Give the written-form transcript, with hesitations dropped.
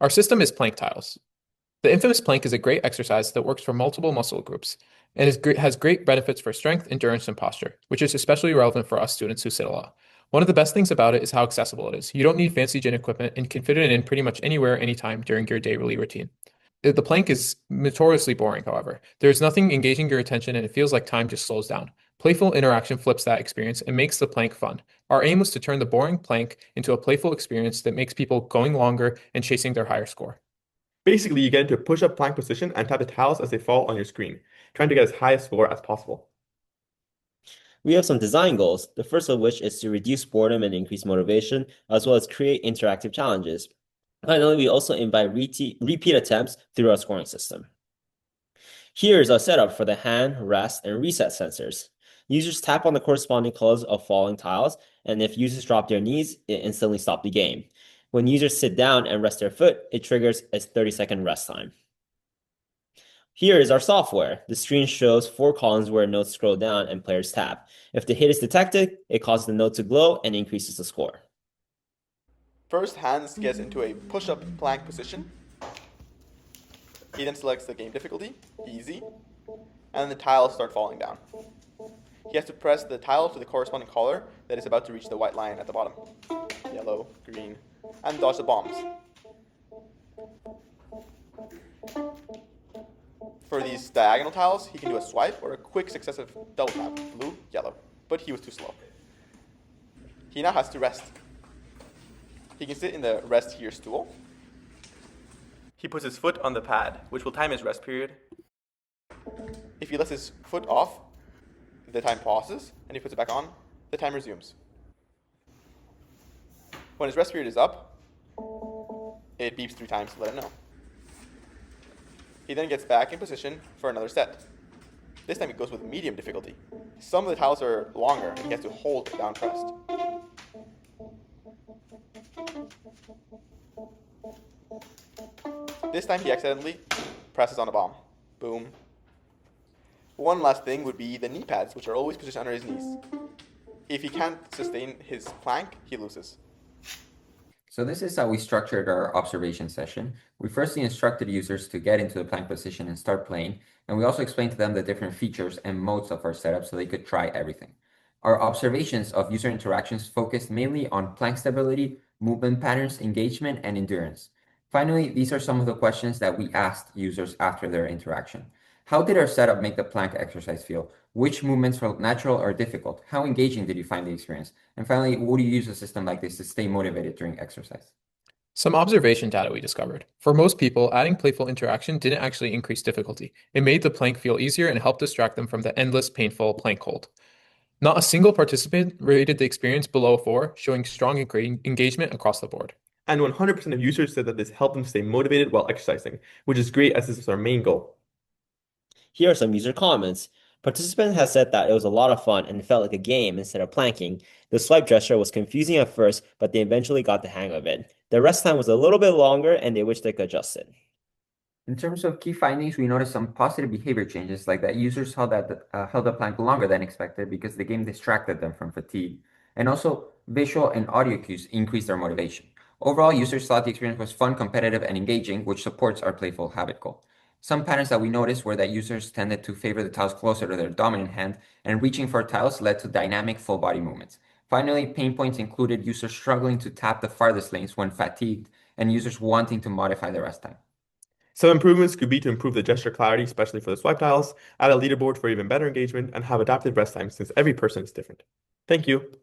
Our system is plank tiles. The infamous plank is a great exercise that works for multiple muscle groups and has great benefits for strength, endurance, and posture, which is especially relevant for us students who sit a lot. One of the best things about it is how accessible it is. You don't need fancy gym equipment and can fit it in pretty much anywhere, anytime during your daily routine. The plank is notoriously boring, however. There's nothing engaging your attention and it feels like time just slows down. Playful interaction flips that experience and makes the plank fun. Our aim was to turn the boring plank into a playful experience that makes people going longer and chasing their higher score. Basically, you get into a push-up plank position and tap the tiles as they fall on your screen, trying to get as high a score as possible. We have some design goals, the first of which is to reduce boredom and increase motivation, as well as create interactive challenges. Finally, we also invite repeat attempts through our scoring system. Here is our setup for the hand, rest, and reset sensors. Users tap on the corresponding colors of falling tiles, and if users drop their knees, it instantly stops the game. When users sit down and rest their foot, it triggers a 30-second rest time. Here is our software. The screen shows 4 columns where notes scroll down and players tap. If the hit is detected, it causes the note to glow and increases the score. First, Hans gets into a push-up plank position. He then selects the game difficulty, easy, and the tiles start falling down. He has to press the tile to the corresponding color that is about to reach the white line at the bottom. Yellow, green, and dodge the bombs. For these diagonal tiles, he can do a swipe or a quick successive double tap, blue, yellow, but he was too slow. He now has to rest. He can sit in the rest here stool. He puts his foot on the pad, which will time his rest period. If he lets his foot off, the time pauses, and he puts it back on, the time resumes. When his rest period is up, it beeps 3 times to let him know. He then gets back in position for another set. This time it goes with medium difficulty. Some of the tiles are longer, and he has to hold it down pressed. This time he accidentally presses on a bomb. Boom. One last thing would be the knee pads, which are always positioned under his knees. If he can't sustain his plank, he loses. So this is how we structured our observation session. We firstly instructed users to get into the plank position and start playing, and we also explained to them the different features and modes of our setup so they could try everything. Our observations of user interactions focused mainly on plank stability, movement patterns, engagement, and endurance. Finally, these are some of the questions that we asked users after their interaction. How did our setup make the plank exercise feel? Which movements felt natural or difficult? How engaging did you find the experience? And finally, would you use a system like this to stay motivated during exercise? Some observation data we discovered. For most people, adding playful interaction didn't actually increase difficulty. It made the plank feel easier and helped distract them from the endless, painful plank hold. Not a single participant rated the experience below 4, showing strong engagement across the board. And 100% of users said that this helped them stay motivated while exercising, which is great as this is our main goal. Here are some user comments. Participant has said that it was a lot of fun and it felt like a game instead of planking. The swipe gesture was confusing at first, but they eventually got the hang of it. The rest time was a little bit longer and they wished they could adjust it. In terms of key findings, we noticed some positive behavior changes, like that users held the plank longer than expected because the game distracted them from fatigue. And also, visual and audio cues increased their motivation. Overall, users thought the experience was fun, competitive, and engaging, which supports our playful habit goal. Some patterns that we noticed were that users tended to favor the tiles closer to their dominant hand, and reaching for tiles led to dynamic full body movements. Finally, pain points included users struggling to tap the farthest lanes when fatigued, and users wanting to modify the rest time. Some improvements could be to improve the gesture clarity, especially for the swipe tiles, add a leaderboard for even better engagement, and have adaptive rest times since every person is different. Thank you.